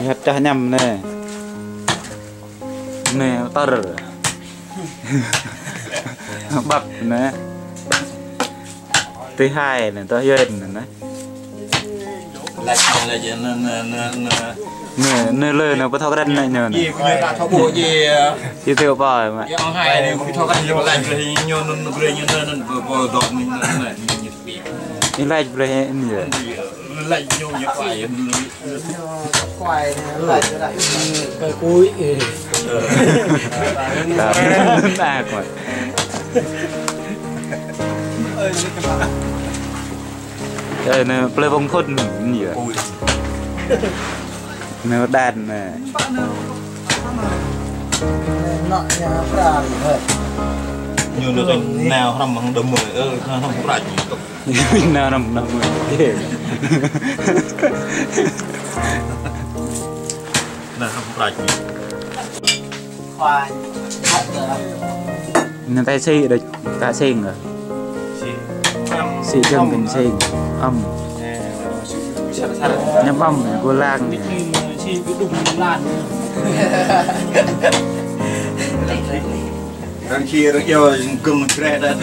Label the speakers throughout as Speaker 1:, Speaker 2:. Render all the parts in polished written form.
Speaker 1: Hạt cha nhầm nè nè tơ bập nè thứ hai này tao duyên nè nè lời nó có thao cái này nhờ nè gì tiêu bò mà đi lại về nhờ
Speaker 2: lạnh nhung như quài
Speaker 3: quài này lại cái cuối
Speaker 1: đa quá đây nè plei bông thôn nhỉ nè đàn nè
Speaker 3: nọ nhà ra rồi
Speaker 2: như nó thành nào nằm bằng đầm mười không có rảnh
Speaker 1: nào nằm mười
Speaker 2: là không rảnh
Speaker 3: khoai
Speaker 1: người ta xì được cả xìn rồi xì chân mình xìn âm nhắm âm của làng
Speaker 3: chi cái đùng lan
Speaker 2: đang chia rất nhiều cùng kẻ đã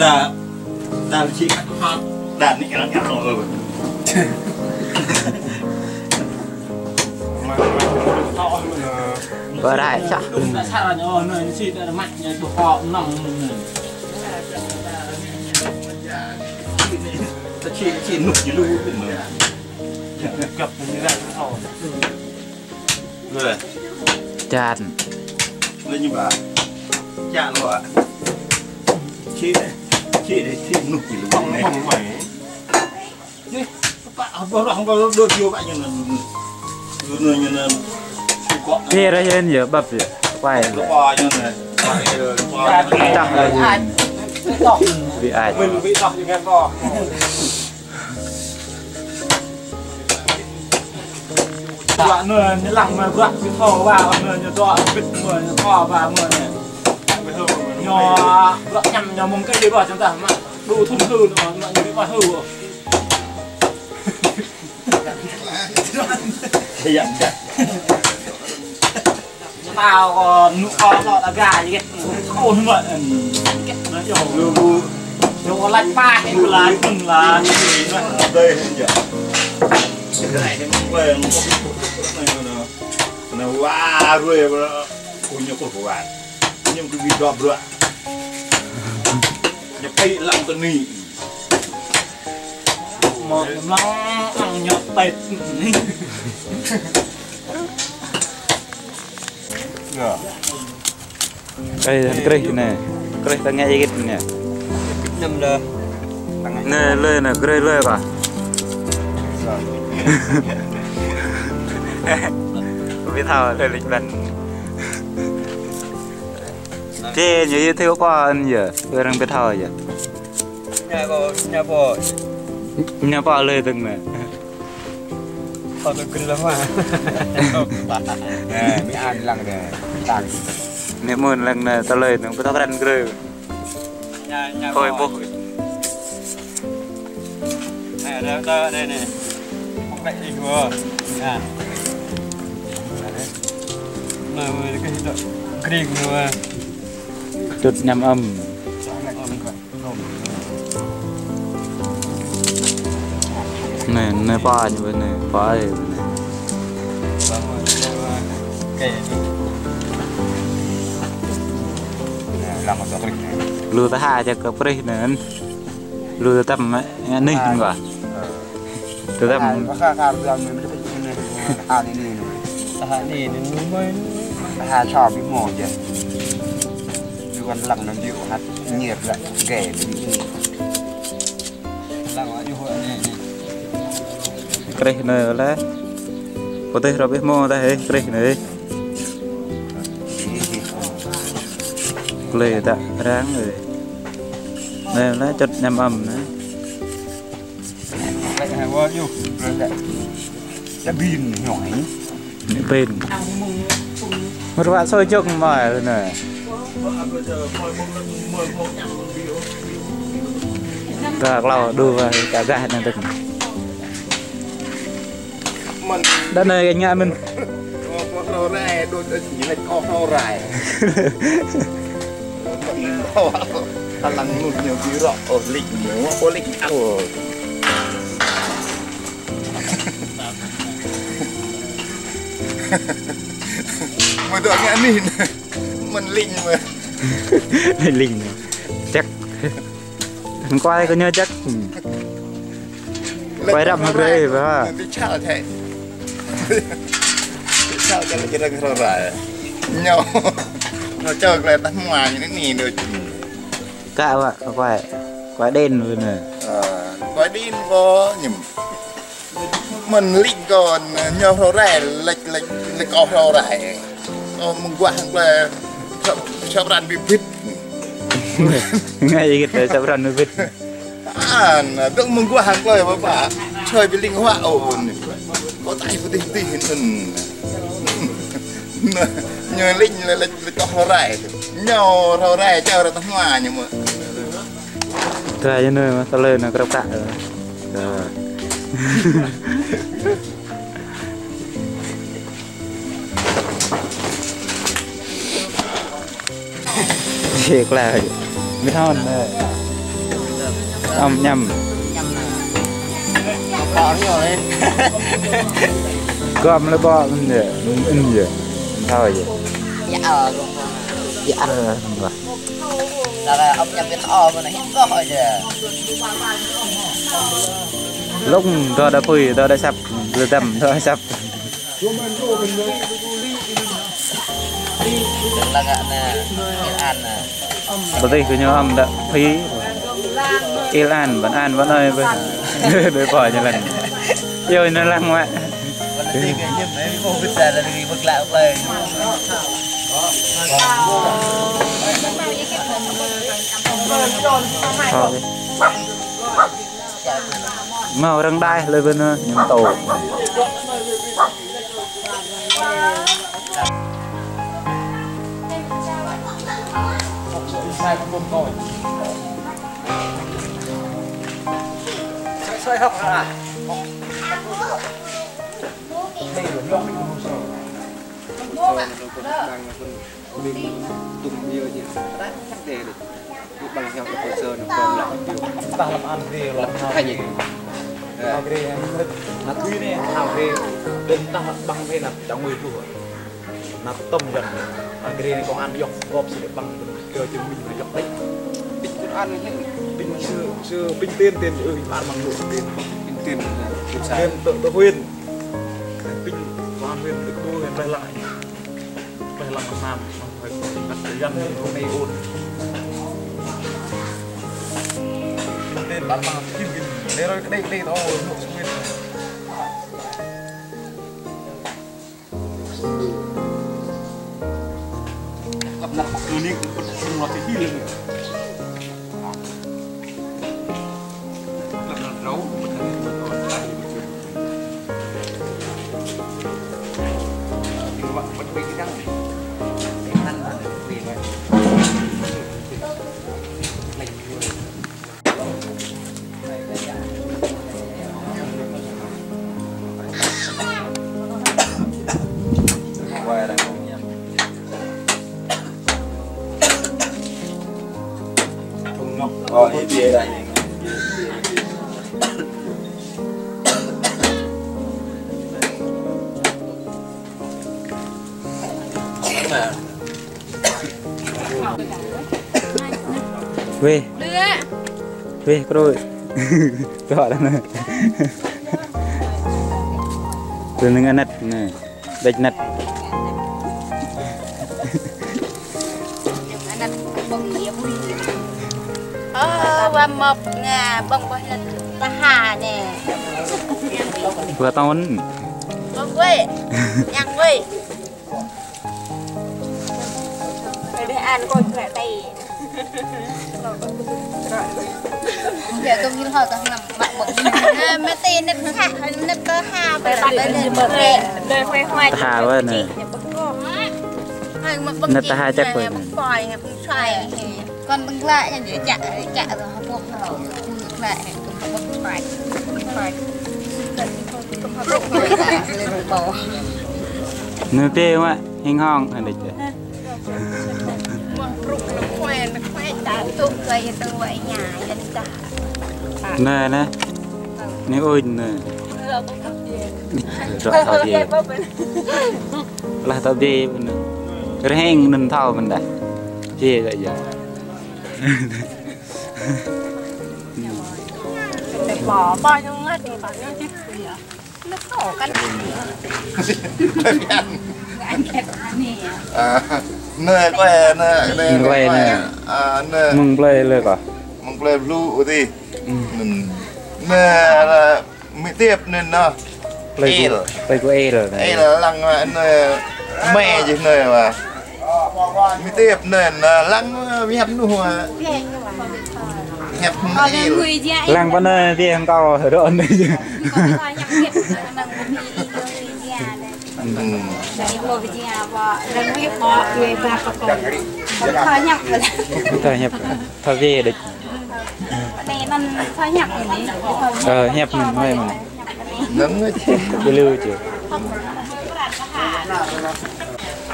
Speaker 2: đang chia hot đạt những cái nhặt rồi
Speaker 1: và đại chắc
Speaker 3: đã sao là nhỏ này chi đã mạnh như của họ nòng
Speaker 2: ta chỉ nụt như lưu
Speaker 3: cặp như vậy họ
Speaker 2: rồi
Speaker 1: chán
Speaker 2: lên như bà chán rồi chị đấy chị nụt như lưu này không phải không có đôi chiều vậy như là
Speaker 1: thế ra trên giờ bập vậy quay
Speaker 2: nó bò như này
Speaker 1: chắc là vì ai
Speaker 3: mình bị đọc như em bò đoạn người như lằng mà đoạn cái thò vào người như đoạn bịt người như thò vào người này nhỏ đoạn nhầm nhỏ mông cái gì vào chúng ta mà đủ thun hư nữa mà như cái bò hư rồi tao còn nụ con gọi là gà gì kìa ôn vậy nó có lạnh ba hay là từng là như thế này
Speaker 2: đây nhỉ cái này nó về nó nó wow rồi mà cũng như của bạn nhưng cái video rồi nhập cây làm cái này
Speaker 3: một lăng ăn nhọt tết
Speaker 1: cây này cây ta nghe gì nè
Speaker 3: năm lơ
Speaker 1: nè lơ nè cây lơ cả biết thao lơ lịch lần chê như thiếu qua anh giờ tôi đang biết thao giờ nhà bò lơ từng nè
Speaker 3: họ tôi kinh lắm mà
Speaker 4: nè mấy ăn lần nè tăng
Speaker 1: nếu muốn lần này ta lời nó có thao răn cười thôi bố
Speaker 3: này đây này không đậy gì vừa à mà cái gì nữa
Speaker 1: chút nhắm âm này này ba như vậy này ba này
Speaker 4: làm một cái
Speaker 1: lừa ta hai cho cái này nữa lừa tâm ninh quá từ tâm
Speaker 4: có khá khá làm mình mới đi này mới cho bị mồ chứดูกันหลังน้ำจิ้มฮัทเงียบละแก่ไปนิดนึงหลังว่าอยู่หัวนี่
Speaker 1: cái này là có thể rồi biết mua đây cái này lê tạ ráng rồi đây là chất nhâm âm nữa
Speaker 4: cái nàyว่าอยู่จะบินหน่อย
Speaker 1: bên một vạn sôi chục mà rồi này rồiเราดูว่าจะได้นั่นตึงด้านในกันงานมัน
Speaker 2: เราได้โดนอย่างไรก็เราได้พลังนุ่นเหนียวที่เราโอ้ลิกเหนียวโอ้ลิกโอ้มาตัวนี้นี่มันลิงมา
Speaker 1: ลิงchắc thằng quay có nhớ chắc quay đậm hơn đây phải
Speaker 2: đi chào thế đi chào cho cái răng rồi nhau nó chơi lại tắm ngoài như thế này được
Speaker 1: cả ạ quay đen rồi nè
Speaker 2: quay đen có nhầm mình linh còn nhau rồi rẻ lệch có rồi rẻ mừng quang là chào răn bị vít
Speaker 1: ngay gitu chào răn bị vít
Speaker 2: tự mừng quang lời bà chơi với linh họa ổn có tay có tinh tinh mình nhờ linh là có rồi rẻ nhau rồi rẻ chơi ra tắm ngoài nhưng mà
Speaker 1: thôi nơi mà tao lên là cái tạ rồi thiệt là biết hơn ông nhầm gom lấy bo mình để in gì thôi vậy dạ rồi
Speaker 5: là ông nhầm biết o mà này hết rồi kìa
Speaker 1: lúc tôi đã phui tôi đã sắp vừa tầm tôi sắp
Speaker 5: là gạn nè ăn nè
Speaker 1: đầu tiên cứ nhớ ông đã phí Ilan vẫn ơi với đối bỏ như lần yêu nó lăng ngoại
Speaker 5: vẫn là cái nhầm đấy không biết là cái bực lạ lên
Speaker 1: màu răng đai lên bên những tổ
Speaker 3: xoay học à
Speaker 4: tung bia gì đấy chắc để bằng theo cái hồ sơ nó còn lại điều
Speaker 3: tăng làm ăn về làm
Speaker 4: hay gì
Speaker 3: hào về là thuy này hào về đến tăng bằng về là trong người tuổi là tâm gần cái này còn ăn dọc gọp sẽ bằng cơ chứng minh là dọc đấy
Speaker 4: bình ăn
Speaker 3: bình xưa bình tiền ăn bằng lượng tiền
Speaker 4: tiền
Speaker 3: tiền tự huyền bình toàn huyền được đôi huyền bay lại làm phải đặt thời gian hôm nay ôn tên bán bằng kim đây rồi đây đó nội nguyên gặp nặng từនេះខ្ញុំមកទីនេះ
Speaker 2: cái gì đây
Speaker 1: về rồi gọi là này từ những anh nát này đạch nát
Speaker 6: và mập nè bông bông là ta hà nè
Speaker 1: vừa tốn
Speaker 6: bông quê nhang quê để ăn coi lại tay giờ tôi như hồi còn nằm mặt bụng mấy tên nếp có hà phải đặt lên bờ rè đời khoe khoai
Speaker 1: hà quá này nó ta hai chắc rồi
Speaker 6: con bưng lại để chạ rồi họ buộc họ lại bưng phải
Speaker 1: nửa tê không ạ hình hong anh đấy nè nè nè ôi nè rõ thao gì là thao gì cái hang nên thao mình đây gì vậy giờ
Speaker 6: bỏ bao nhiêu ngắt thì bao nhiêu chiếc gì à nó tổ căn
Speaker 2: nơi quê nè
Speaker 1: mừng playเลยก่อน
Speaker 2: mong play blue thì nè là mỹ tiếp nên nó
Speaker 1: play của A rồi này
Speaker 2: đây là lăng nơi mẹ gì nơi mà mỹ tiếp nên lăng hẹp luôn hẹp
Speaker 1: lăng bên nơi đi ăn cao rồi đó anh đi chứ thôi nhập thôi về được hẹp mình thôi mình
Speaker 2: nấm
Speaker 1: đi lưu chứ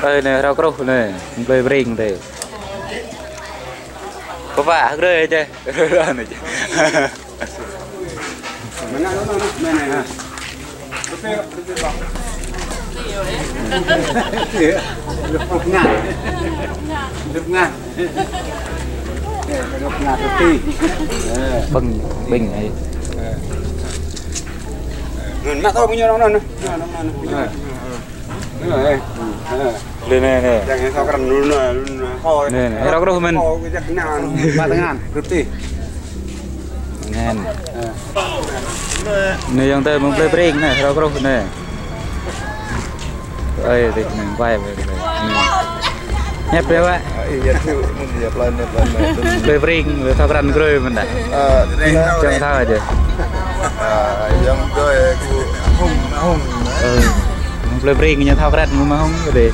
Speaker 1: đây này rau củ này về bring đây có vả rơi chứ rơi này chứ bưng bình này
Speaker 4: mắt thôi bao nhiêu nó nè
Speaker 1: đây này
Speaker 4: chẳng sao cần luôn kho
Speaker 1: này rau củ mình
Speaker 4: chắc nào 300.000 rupee
Speaker 1: ngàn này yang teh mengplay break này rau củ này ơi thì mình quay về đây nhấp đấy vậy play break với thao răn cười mình đấy chẳng thao aja
Speaker 2: yang tôi hùng
Speaker 1: play break như thao răn mà không để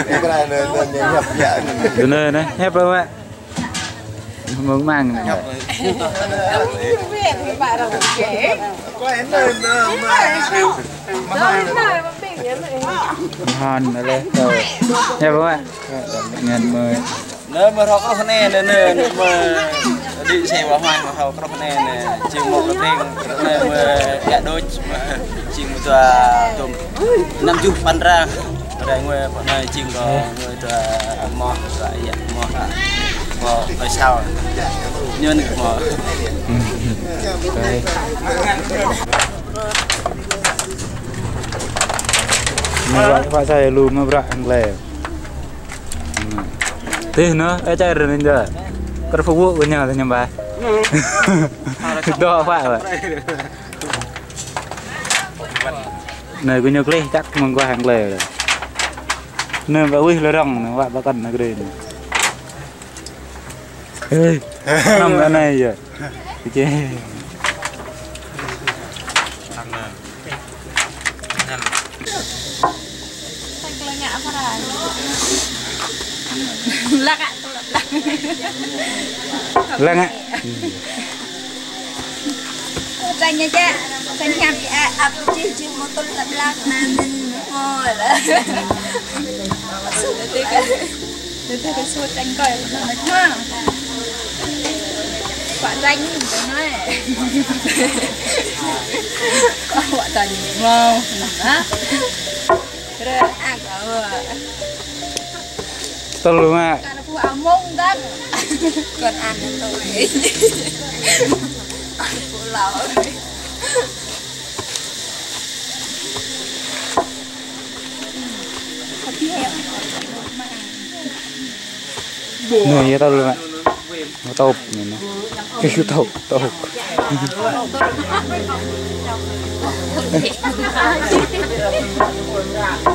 Speaker 2: cái này là nhập dạ
Speaker 1: từ nơi đấy nhấp đấy vậy muốn mang này
Speaker 2: quay nơi
Speaker 1: hòn này lên rồi nhấp vậy ngàn mười
Speaker 3: nếu mà họ có nè nên mà đi xe vào hoang mà họ có nè chỉ một cái tiền này mà cả đôi chỉ một tùm 50 pan ra đây người bọn này chỉ có người mò lại mò tại sao như này mò
Speaker 1: mình gọi saya luôn mà brak ang leo thế nữa ai chơi rồi nên giờ có phục vụ của nhà thì nhầm bài đó phải rồi này của nhau lấy chắc mình qua hàng lề rồi nên bà uy là rong nó bà cần nó cái ê nằm ở này giờ chứ lăng ạ
Speaker 6: tranh nha cha tranh nhầm áp chi một tuần lập lạc nan nên ngồi là tôi cái số tranh coi nó ha quả tranh tôi nói quả tranh ngon á rồi ăn ở
Speaker 1: tôi luôn ạ
Speaker 6: phụ áo mông đó còn ăn thôi phụ lẩu
Speaker 1: người tao luôn ạ nó tộp này cái tộp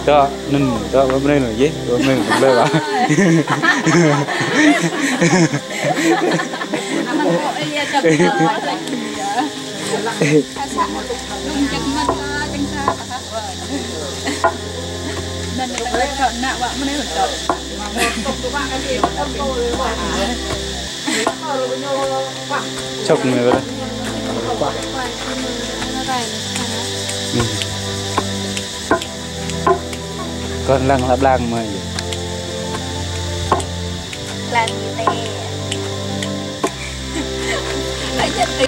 Speaker 1: cho nên cho bấm lên rồi chứ bấm lên cũng lên bảo
Speaker 6: chọn nạ bạn mới được chọn
Speaker 1: chọc người vậy con lăng lạp lang mà
Speaker 6: làm gì tè lấy chân thì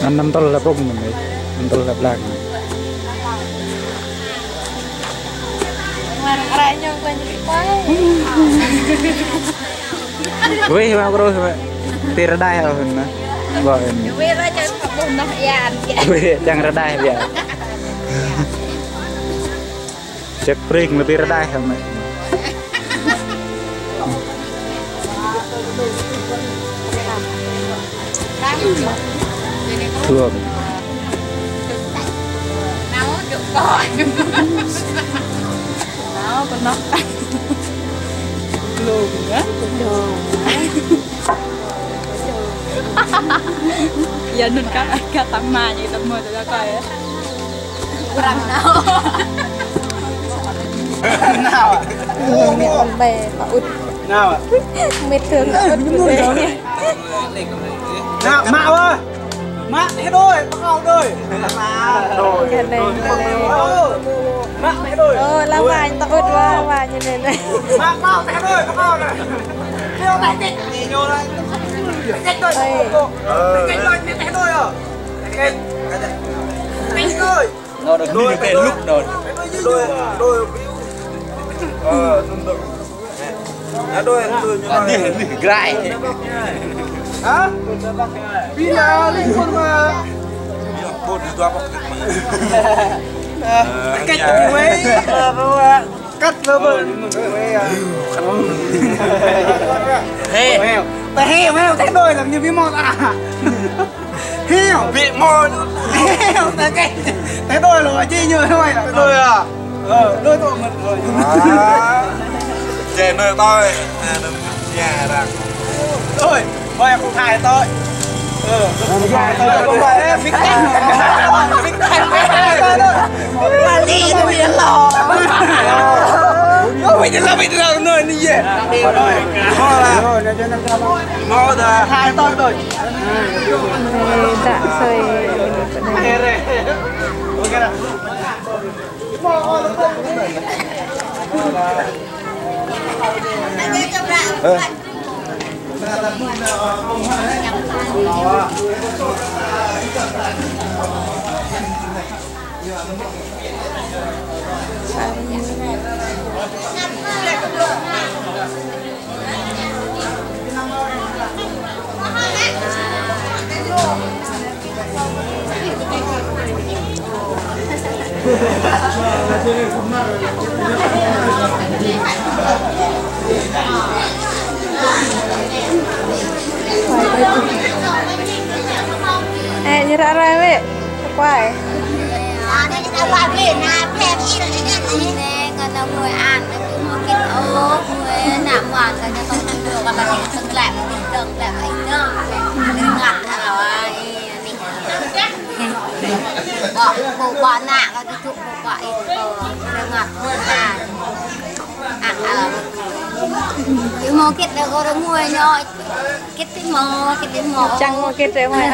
Speaker 1: năm tol là bông mình năm tol là lang
Speaker 6: ra nhau quanh quay
Speaker 1: weh mau terus tiradai hơn nè gọi
Speaker 6: weh ra chơi học bún nó yàn
Speaker 1: weh jangan radai biar cek pring lebih radai sama thường
Speaker 6: nấu được rồi nấu con nó lùn á giờ nên cá tắm mà như tắm mơ tụi coi á răng nào
Speaker 3: nào ạ
Speaker 6: mẹ con bè mà út
Speaker 3: nào ạ
Speaker 6: mệt thường là út như thế
Speaker 3: nào mạo ơi mạ hết đôi bắt đầu đôi đôi mạ hết đôi
Speaker 6: là vài tao út qua vài như thế này
Speaker 3: mạ bao hết đôi bắt đầu này theo này chết nhiều đây chết đôi chết đôi hết đôi à chết đôi nó được đôi cái lúc đôi đôi đôi đôi gãi hả bây giờ lên con mà bột thì toa bọc cách mấy cắt vơ vơ heo heo thế đôi làm như cái món à heo bị mòn heo thế đôi là chi như thôi đôi à đôi tôi mật rồi chè nơi tôi nhà rằng thôi thôi em không thải tôi không phải biết mà đi nó bị lò nó bị lò nơi đi về mau là hai tôi rồi
Speaker 6: dạ rồi nyerah rawe quay
Speaker 5: đây là bà về nhà phèm ít là cái này người ta người ăn cứ mua cái ô người làm hoàn cái cho con ăn được và mình từng làm ấy nữa đừng ngặt rồi bỏ nạ cái thuốc bỏ ít đừng ngặt hơn là ăn cái mua kết được có được mua nhoi kết cái mò
Speaker 6: chẳng mua kết rồi ngoài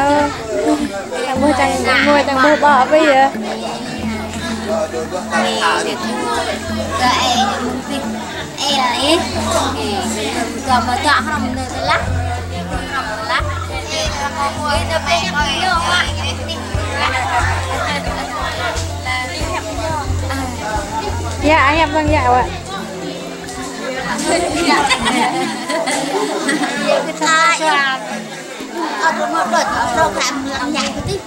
Speaker 6: mua chẳng mua bỏ bây giờ
Speaker 5: ấy còn mà chọn hồng nơi lắc
Speaker 6: dạ anh em vâng dạo ạ
Speaker 5: ở một đợt đâu làm nhảy cái tí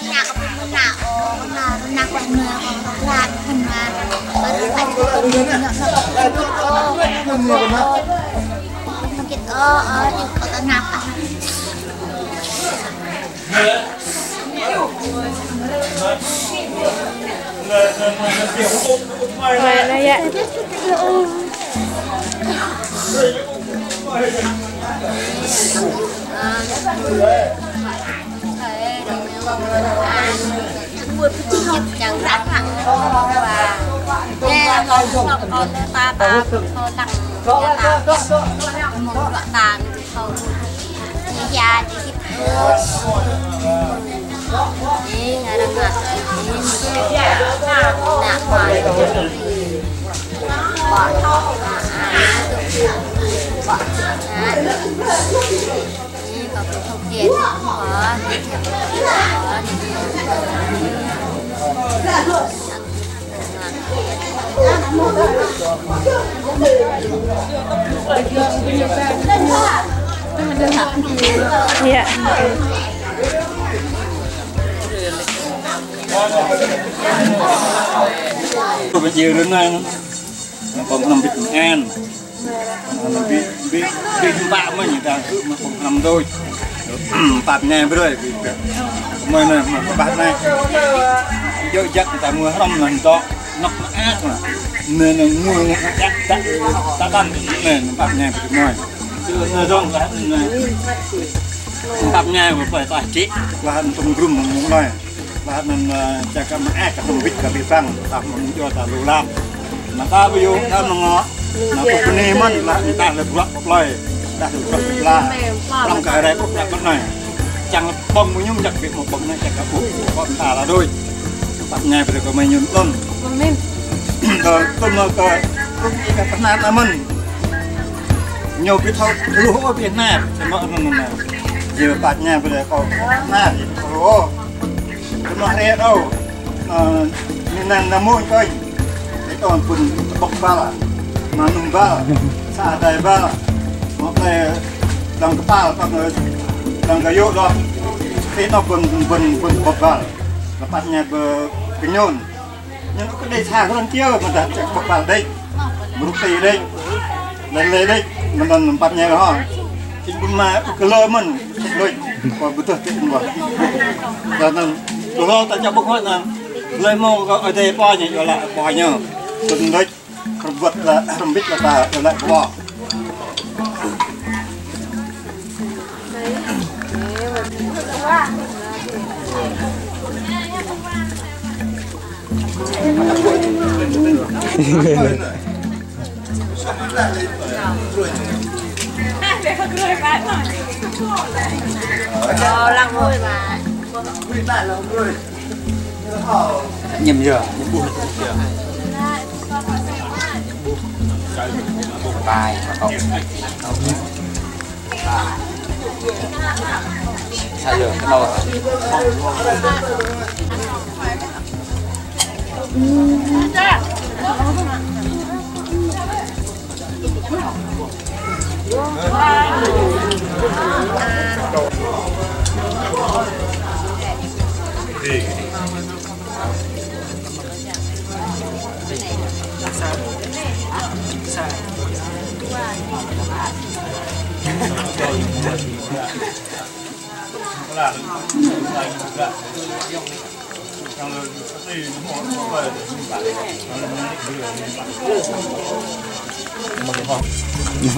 Speaker 5: nhà có một nào nặng quanh nửa là hình mà phải nó kết ở có nặng
Speaker 7: Mày nó vậy.
Speaker 5: Chẳng rắn hẳn và nghe con ta thôi lặng một đoạn tàn thôi già chỉ kịp đi là đang ngặt nặng hoài bỏ có cái thông tiền
Speaker 7: Dạ.
Speaker 3: Bây giờ đến nay nó còn làm việc an, việc bạ mới như ta cứ mà còn làm thôi, bạp nhà với rồi, mới này mà các bạn này, giờ chắc người ta mua không lần to, nó ác mà, nên là mua chắc ta ăn nên bạp nhà phải nói, chứ là rong là bạp nhà phải phải chết, là trong room muốn nói. Bahan cakap mak akan bit ke bidang tak menunjuk tak lulam. Maka biu kan ngok. Nak peniman lah entah lebrak ploi. Dah lebrak lah. Lam ke arah kok tak benar. Chẳng bom munyum jak bit một bom này cakap kok entah lah doi. Tempatnya pada kau menyun ton. Ton ke ikat penan aman. Nyo bit thau luh bit nat sama aman. Giờ tempatnya pada kau nat. Oh. Nó hết đâu, miền Nam Nam Môn coi, cái toàn quần bọc ba là, mà nung ba là, xa đầy ba là, nó về đằng cái ba là còn đằng cái vô đó, cái nó quần bọc ba là bắt nhà bờ cái nhôn, nhưng nó cứ đây xa hơn kia mà đặt chạy bọc ba đây, một tì đây, lên đây, mình còn bắt nhà đó, chính mà cái lơ mình, rồi, còn bữa tiệc cái gì vậy, rồi ta cho bốc hết nè, lấy mông ở đây bao nhiêu rồi lại bao nhiêu, tuần đấy, vật là không biết là ta rồi lại bỏ.
Speaker 5: lăng thôi mà
Speaker 4: Nhầm chưa? Bài không? Sao giờ? Cái đâu?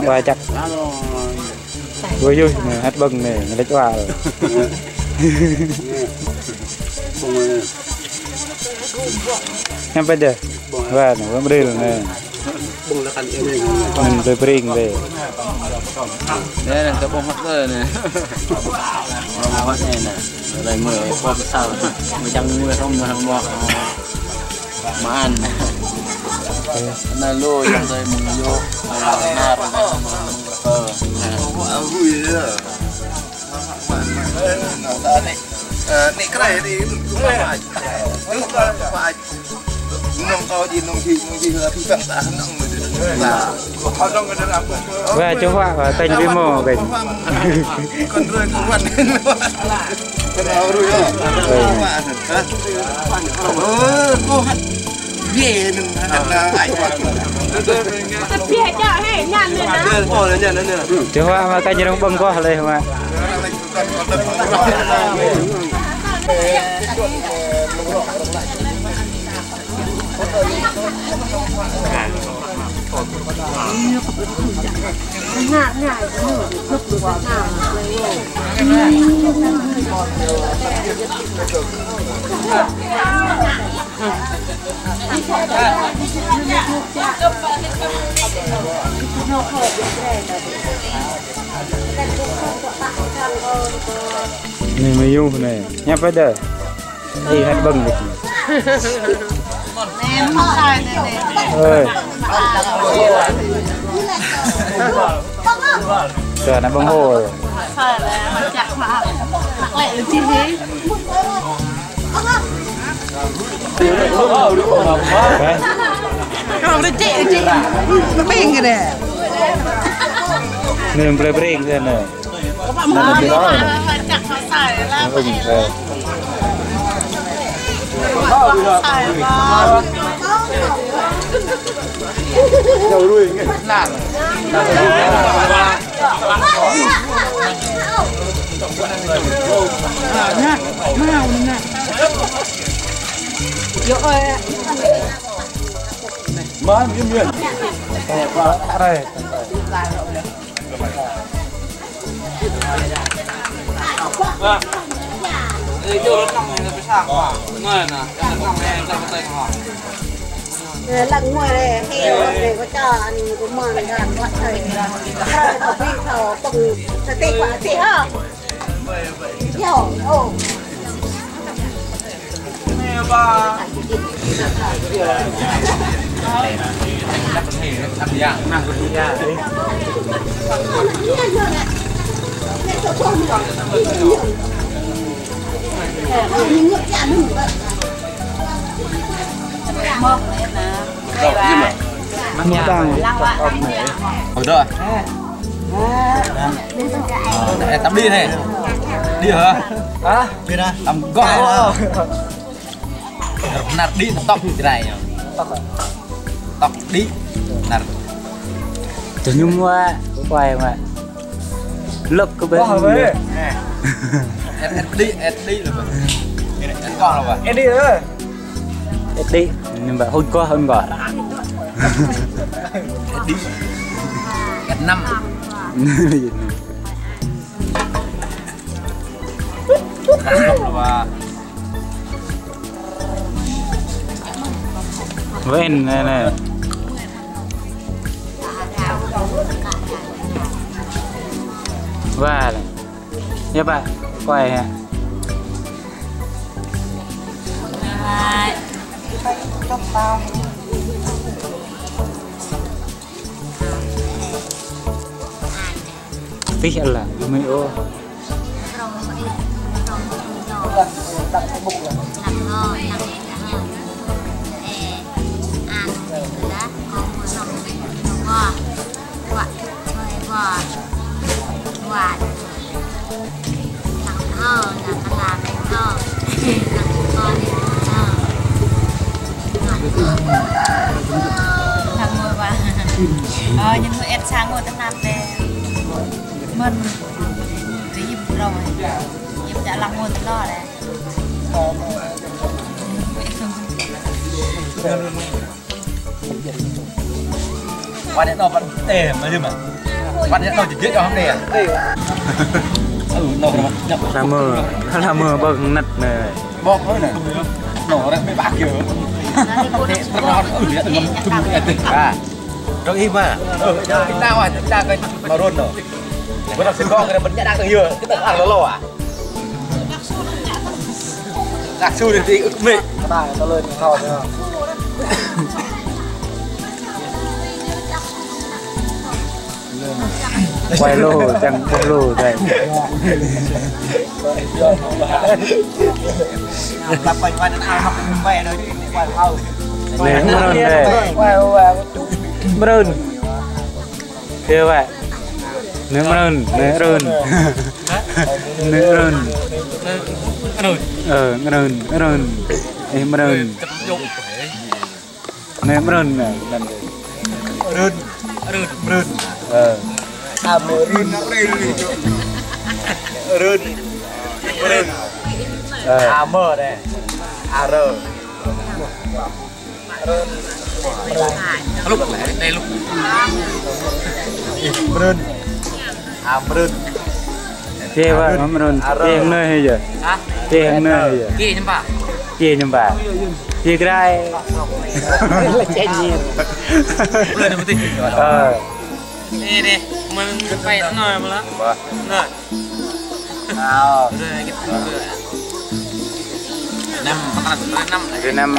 Speaker 1: Qua chắc vui vui hát bưng này lấy qua rồi em bây giờ và nó vẫn đi rồi nè mình tôi bring về
Speaker 8: đây là cái bông mắt rồi nè mắt này nè đây mưa qua cái sao mưa trăng mưa không mưa không mà ăn này lôi trong đây mình vô na
Speaker 2: vui đấy nè cái này thì cũng phải nông cao gì nông gì là phi phạm ta nông là họ trong cái đó
Speaker 1: và chúng hoa tên vi mô về
Speaker 2: con rơi con văn cái nào rồi cô về đừng là ai
Speaker 1: chúng hoa mà cái gì nó bông quá lên mà นี่ไม่ยุ่งเลยยับไปเด้ออีให้เบิ่งดิเอ้ยเจอนะบังโห
Speaker 6: Kalau udah cek, pengen deh.
Speaker 1: นี่มันเปรี้ยงกันเลยนั่นเป็นร้อน
Speaker 3: Mà miên miên.
Speaker 1: อะไร
Speaker 8: vô nó này nó sang quả người nè nó này ra cái tay họ
Speaker 6: Lần ngoài này heo để có cho anh cũng mời mình làm mọi thời rồi có bị thở bùng sẽ tê quả tê hả hiểu ồ
Speaker 8: nè ba
Speaker 1: มันđang
Speaker 8: ở đâu tắm đi này đi hả
Speaker 3: Hả? Đi ra.
Speaker 8: tắm gõ nạt đi tóc như thế này tóc đi nạt
Speaker 1: từ nhung qua quay mà lấp cái bên
Speaker 8: Ed đi rồi Ed con rồi
Speaker 3: Em đi rồi.
Speaker 1: đi nhưng mà hôn có hơn gọi
Speaker 8: Ed đi Ed 5
Speaker 1: Ven này này và nha bạn quay ha tí là mới ô
Speaker 6: nhưng mà em sang ngồi tận nằm về mình cái gì rồi em đã làm ngồi tận đó đấy
Speaker 8: วันนี้เราวันเต็มเลยมั้ยวันนี้เราจะยึดเอาห้องเดียเรา
Speaker 1: làm mơ bằng nặt này
Speaker 8: บอกเขาหน่อยหนูไม่บาดเยอะนอนอื่นเนี่ยมันทุ่มไอ้ตึกอ่ะเราอิ่มอ่ะกินได้ว่ะกินได้ก็มาร่นเนาะเวลาซื้อของกันมันจะดังตั้งเยอะก็ต้องอ่างแล้วหรออ่ะดักชูจริงๆอึกมิได้ก็เลยเข้าไปเนาะ
Speaker 1: quay lô chẳng có lô đây
Speaker 8: làm quay quay đến ao học về rồi quay ao
Speaker 1: nếm rơn đây rơn kia vậy nếm rơn nếm rơn nếm rơn rơn rơn em rơn nếm rơn này
Speaker 8: rơn rơn rơn rơn rơn rơn mờ đây r
Speaker 3: lúc đây lúc
Speaker 1: Chê ba nó mình chê nơi hay giờ chê nơi hay giờ chê nhầm bà chê cái là chê nhiên
Speaker 3: đi đi mình phải nó nói mà lá rồi
Speaker 1: năm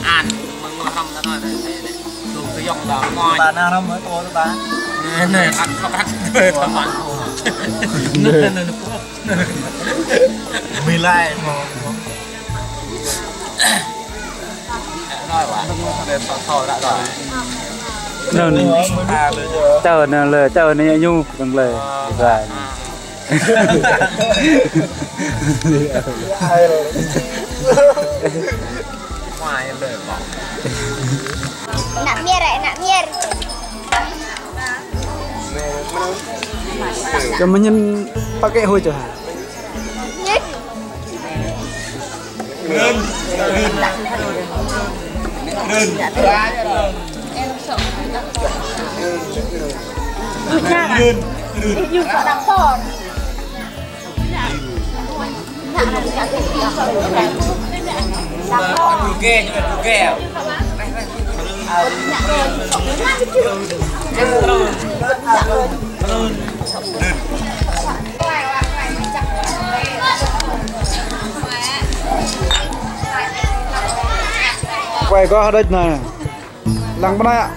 Speaker 3: ăn mình ngồi không nó nói từ cái dòng đó ngoài bà nào mới có bà này ăn không ăn thôi mà nên mình lại nói quá để thôi đã rồi
Speaker 1: nên tao này nhu bằng lời và
Speaker 3: ngoài lời bỏ
Speaker 5: nak mier
Speaker 9: Kemudian pakai hoi tu.
Speaker 5: nhất you got a phone.
Speaker 9: Quay có đất này. Lăng bên đây ạ.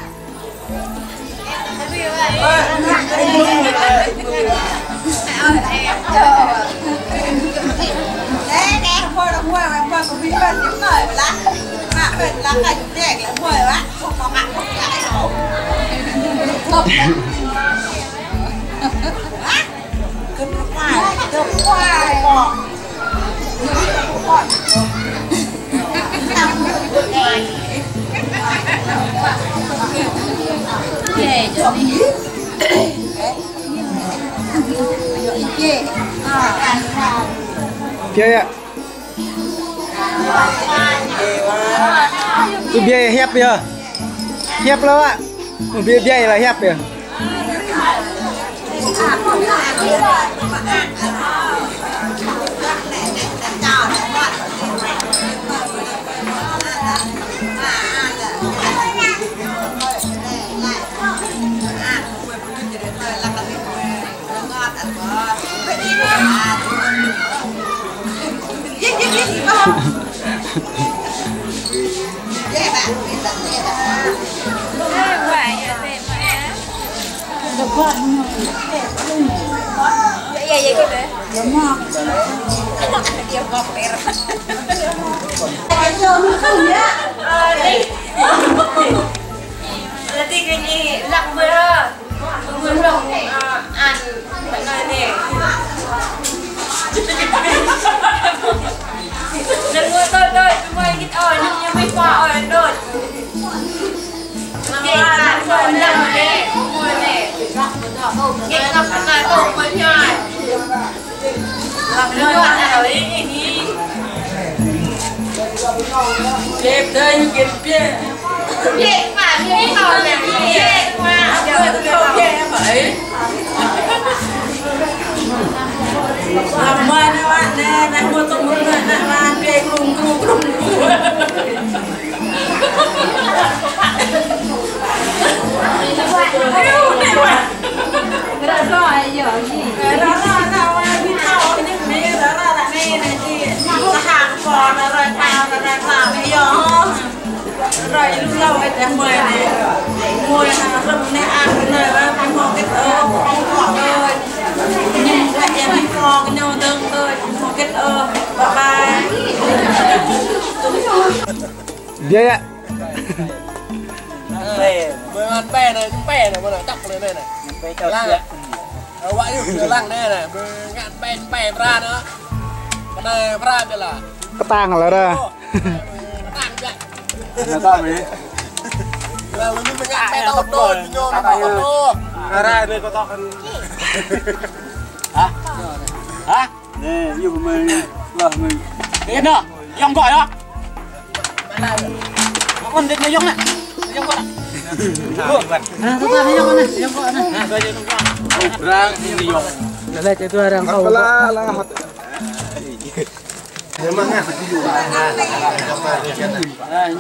Speaker 9: Kia ạ. Cái bia hẹp kìa. Hẹp lắm ạ. Bia là hẹp kìa.
Speaker 5: Nanti kayaknya lak bera, belum an, mana ni? Jangan tôi cuma kita yangไม่พอโดดเก่งมากคนละนี่คนนี่เก่งกับขนาดโตไม่ใช่เรื่องอะไรนี่เจ็บเลยเก็บเจ็บเจ็บมากไม่พอเนี่ยเจ็บมากเดี๋ยวเขาเจ็บไหมlàm mai nó bạn nè đang mua tôm mướn rồi nè là về cùng rồi lúc lâu ấy để mời này môi là rất này ăn này là phải mua cái không rồi nhưng lại em đi kho cái nhau đơn thôi mua cái bye bye
Speaker 9: Bia ạ.
Speaker 3: ăn bè này mà nó đọc lên đây này lăng ở vậyอยู่lăng đây này ngạn bè ra nữa cái này ra bây là
Speaker 9: Ketang lah dah.
Speaker 3: tang vậy
Speaker 9: Nggak tahu ni.
Speaker 3: là mình ngạn bè tao đôi nhô nó tao đôi
Speaker 9: Ra đây kau tahu kan. Hah? Hah? Ni, you mình, lah mình.
Speaker 3: cái đó, dòng gọi đó.
Speaker 9: con đến nhông này nhông con nhông
Speaker 8: Rang ini yo.
Speaker 9: đây chơi tôi đang khâu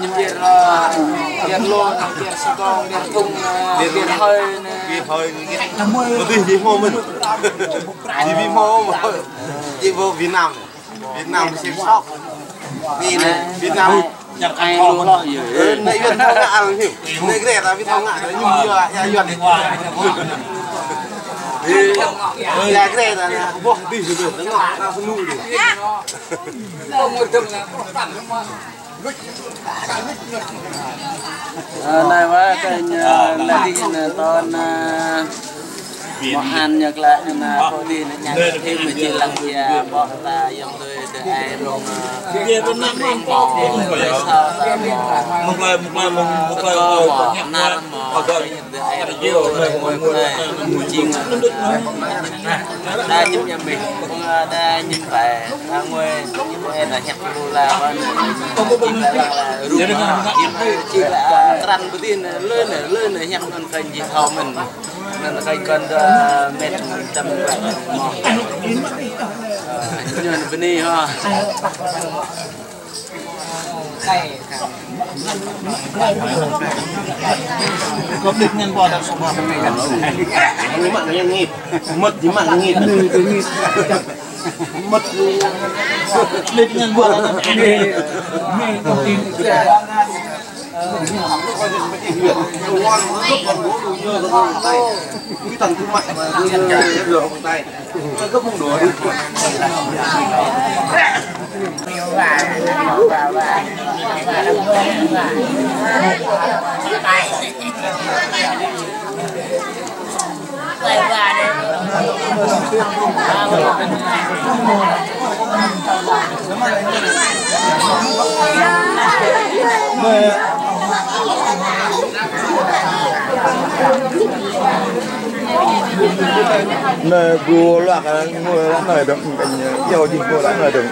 Speaker 8: Nhưng biar lo, biar sotong, biar tung, biar hơi
Speaker 2: đi mô mình đi mô đi vô Việt Nam xem sóc đi này Việt Nam
Speaker 8: chẳng ai luôn lo gì
Speaker 2: này Việt Nam ăn hiểu này cái là Việt Nam ngại đấy nhưng mà ya Việt là cái này là vô đi rồi nó ngọt nó nuôi được
Speaker 8: nàyว่าเป็นละที่ตอนmón ăn nhật lại là có đi là nhà thêm một chiếc lăng bia bỏ là dòng tôi từ ai luôn bia bên năm năm bỏ một lời mỏ từ ai luôn một chiên đa những nhà mình cũng đa những phải ngồi những em là hẹp đô la và chỉ là rùm chỉ là trăn đầu tiên lên hẹp hơn kênh gì thao mình nên là kênh con mệt trăm vậy như là bên này ha
Speaker 9: có được nhân bò đặc sản này gần
Speaker 2: cái mặn nó nghịt mật thì mặn nghịt mật
Speaker 9: được nhân bò đặc sản này thông tin
Speaker 2: cái tầng thương mại mà đưa vào tay cấp không đủ nơi bùa loạt người đã nơi động cảnh yêu gì cô đã nơi động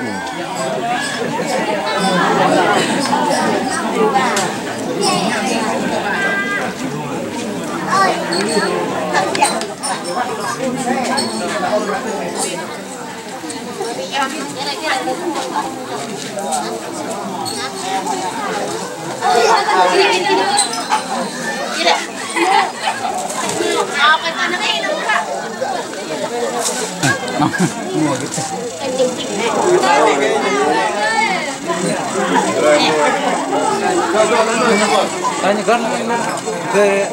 Speaker 9: Anh con về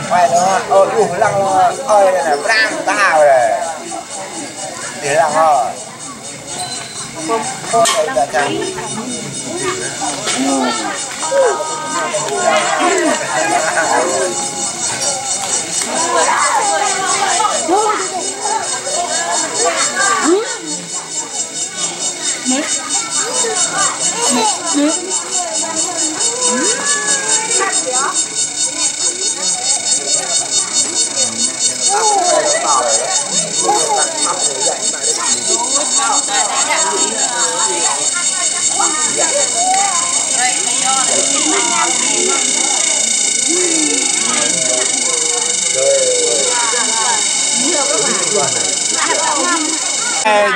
Speaker 4: phải nó đủ lăng ơi là ram tao rồi để làm ho không là chẳng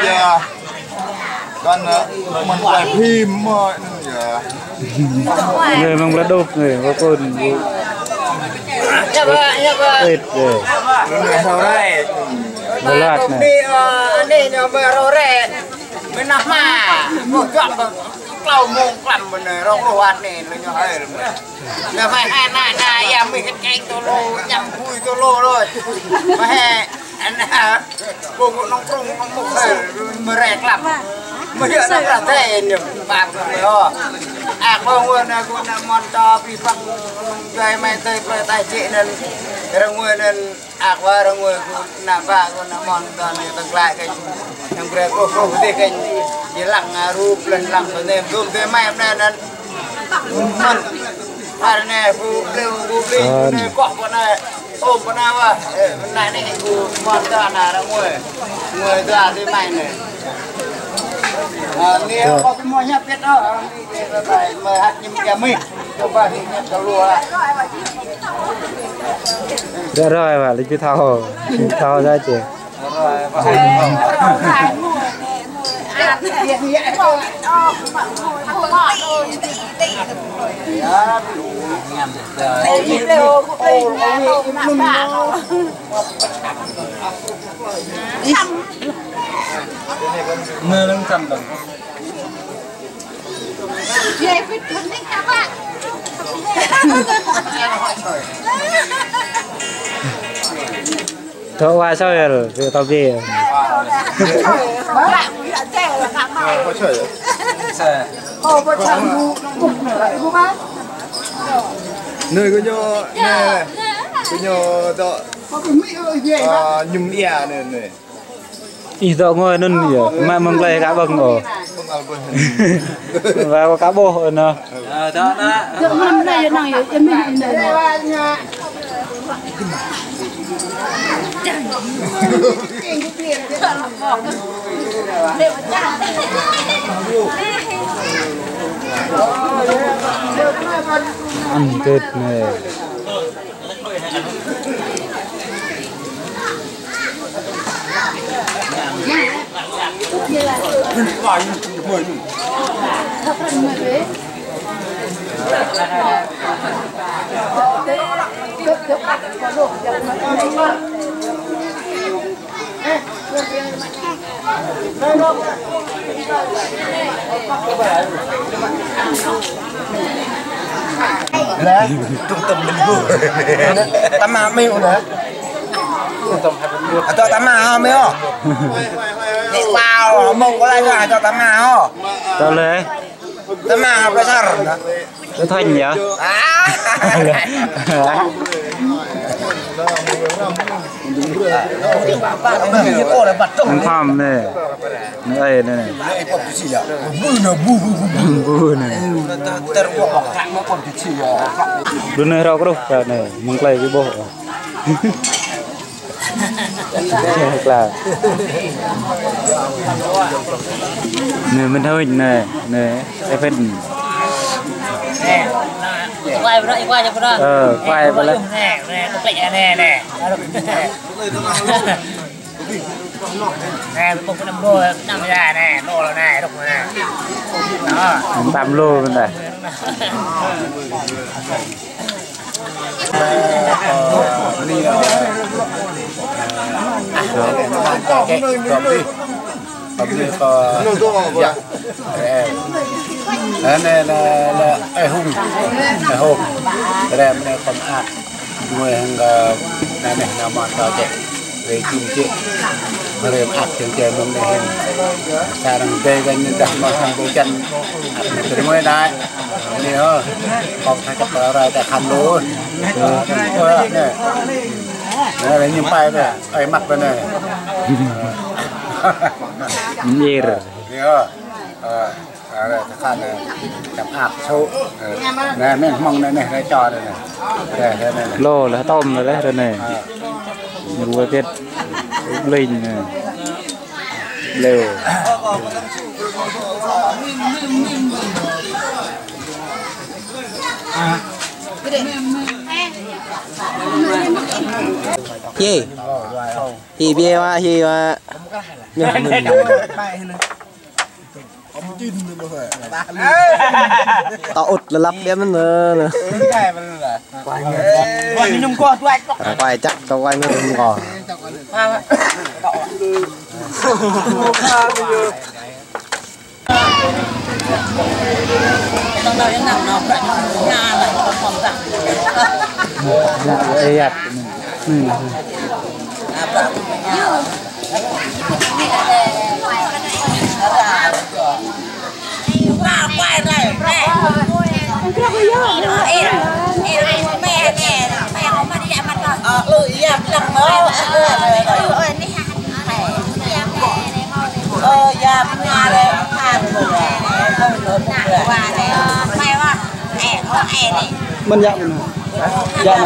Speaker 2: giờ con mình phải phim mà
Speaker 1: người mong đã đục người có con tết rồi
Speaker 2: sau đây
Speaker 1: nó lạt này
Speaker 4: đi nó bờ rô rè bên nằm mà một chọn clau mông cầm bên này rong đồ ăn này nó hơi là phải hai em mình cái canh tô lô nhằm vui tô lô rồi mà hè anh cùng nó trung nó một thời mà rẹt lắm mà hiện nó là thế nhỉ bạc rồi ho không quên con mòn to vì phăng gây mai tay chị nên rong quên nên qua rong quên nạp bạc con mòn to này tăng lại cái thằng kia cô thì cái gì lặng rúp lần lặng rồi nem rúp thế mai em này nên mình này phụ lưu này quạ con này ôm con nào à bên này này cô mòn cho nào đó ngồi cho đi mày này nếu có cái mồi nhấp kết đó phải mời hạt nhím kia mình cho ba thì nhấp cho lúa lại
Speaker 1: rồi và lấy cái thao ra chị
Speaker 8: mưa nó cầm đồng
Speaker 1: thôi qua sao rồi tao về
Speaker 2: nơi có nho này có nho đó nhung lia này này
Speaker 1: ý đó ngồi nên gì mà mong lấy cá bông rồi và có cá bô nữa
Speaker 8: đó
Speaker 1: ăn thịt này
Speaker 2: là trung tâm mình vừa tắm mà mèo nữa cho tắm mà mèo để vào mông có lại cho tắm mà ho
Speaker 1: tao lấy
Speaker 2: tắm mà phải sao
Speaker 1: cái thanh nhỉ ăn thăm này đây này bu này đứa này rau đâu cả này mông lấy cái bộ là này mình hơi này này cái phần
Speaker 10: quay vào đó quay cho đó
Speaker 1: quay vào đó
Speaker 10: nè nè một cái 5 đô 5 ra nè đô là nè đục nè đó
Speaker 1: 8 lô bên này
Speaker 8: này là ai hùng ai hùng đây mình còn ạt người hàng này nào mà tao chạy về chim chuyện rồi ạt trên trời mình này xa đằng tây gần như đặt mà hàng cổ chân từ ngoài đây này hả còn thay cặp ra tại khăn luôn này này là những bài này ai mặc bên này
Speaker 1: gì rồi
Speaker 8: đây khăn này chấm ạt sâu này mình mong này này cho đây này đây
Speaker 1: lô là tôm rồi đấy đây này nhiều cái linh này lều
Speaker 9: gì bia mà gì mà tao ụt là lắp đếm nữa quay chắc tao quay nó đừng ngỏ
Speaker 10: trong đó những nằm nó nhà lại còn phòng rằng
Speaker 1: đây ạ
Speaker 10: quay này mẹ không mà đi dạy mặt rồi lùi dạy lần nữa dạy nhà đây hàng rồi không lớn qua đây mày quá này
Speaker 9: mình dạy dạ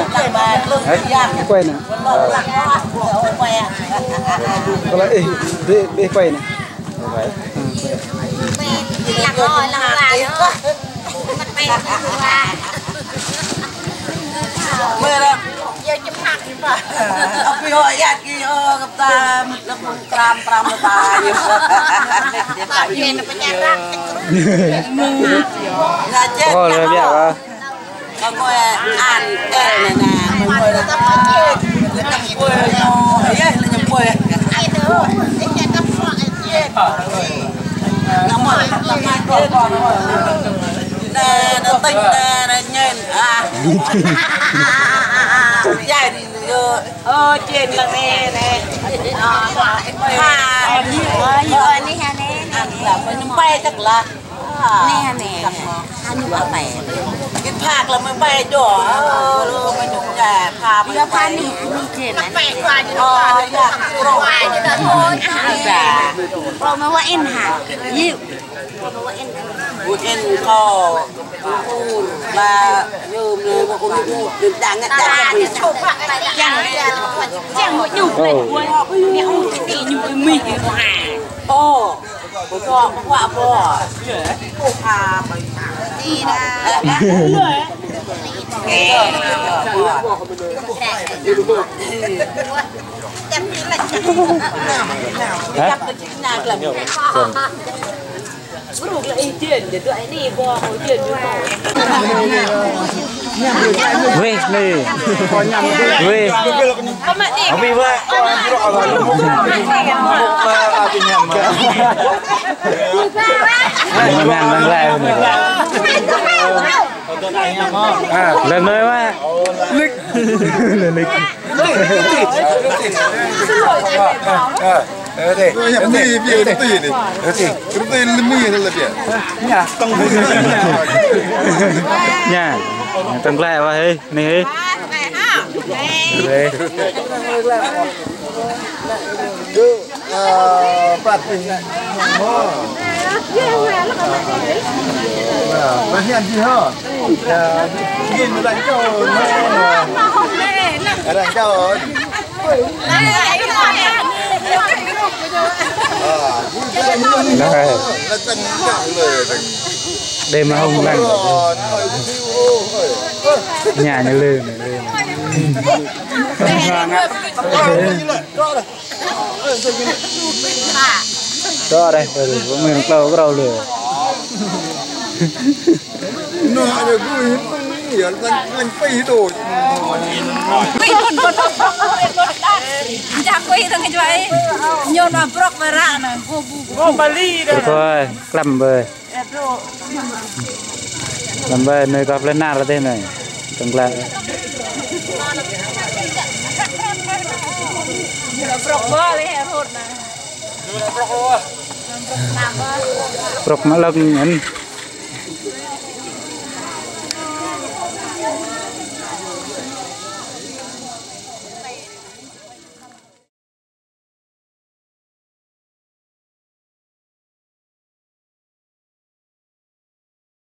Speaker 9: nè quay nè có lại đi quay nè
Speaker 5: làm rồi làm lại nữa mặt mày là
Speaker 4: mưa đó giờ chụp hạt đi mà ông bị hỏi nhát kia gặp ta nó cũng tram nó ta như vậy vậy nó phải nhát ra nhà chết
Speaker 1: rồi biết à
Speaker 4: con ngồi ăn này nè mình ngồi là tập chết là tập quê nó ấy là nhập quê ai nữa cái nhà tập chết nó mà tập chết còn nè nó tinh nè nó nhìn dài thì trên là nè
Speaker 5: rồi đi hà nè
Speaker 4: là mình bay chắc là
Speaker 5: nè nè anh bảo mẹ
Speaker 4: cái phạc là mình bay đỏ mình dùng nhà phà mình bay
Speaker 5: đi trên này
Speaker 4: bay qua như nó rồi
Speaker 5: qua như nó thôi rồi mà em hả nhiều
Speaker 4: một em kho và nhôm này một con nhôm đang bị
Speaker 5: chụp lại chẳng một nhục này mẹ không cái gì nhục mình
Speaker 4: ô cô cho có quả bò cô hà
Speaker 5: đi ra chăm đi lại
Speaker 4: chăm cái chính nàng làm
Speaker 11: bữa lúc lại tiền để tụi anh đi bò hồi tiền đi bò
Speaker 1: về này về không bị vậy ngàn bằng lại lần nữa mà lịch lịch
Speaker 2: Tôi nhập đi về đi đi. Chúng tôi lên mi là biển.
Speaker 9: nhà tông
Speaker 1: nhà tầng lại vào đây này đây
Speaker 2: cứ phát tình mà hiện gì hả nhìn nó đánh cho nó đánh cho
Speaker 1: đêm mà không lạnh nhà như lư đó đây mình lâu cái đầu lửa
Speaker 2: nó được vui hiểu lạnh phi đồ
Speaker 5: quỳ con chả quỳ thằng cái vậy nhon mà brok về ra nè
Speaker 3: Ô Bali đây
Speaker 1: thôi làm bơi nơi gặp lên nào là thế này tầng lại
Speaker 5: brok bơ lấy hè hột nè
Speaker 1: brok mà lưng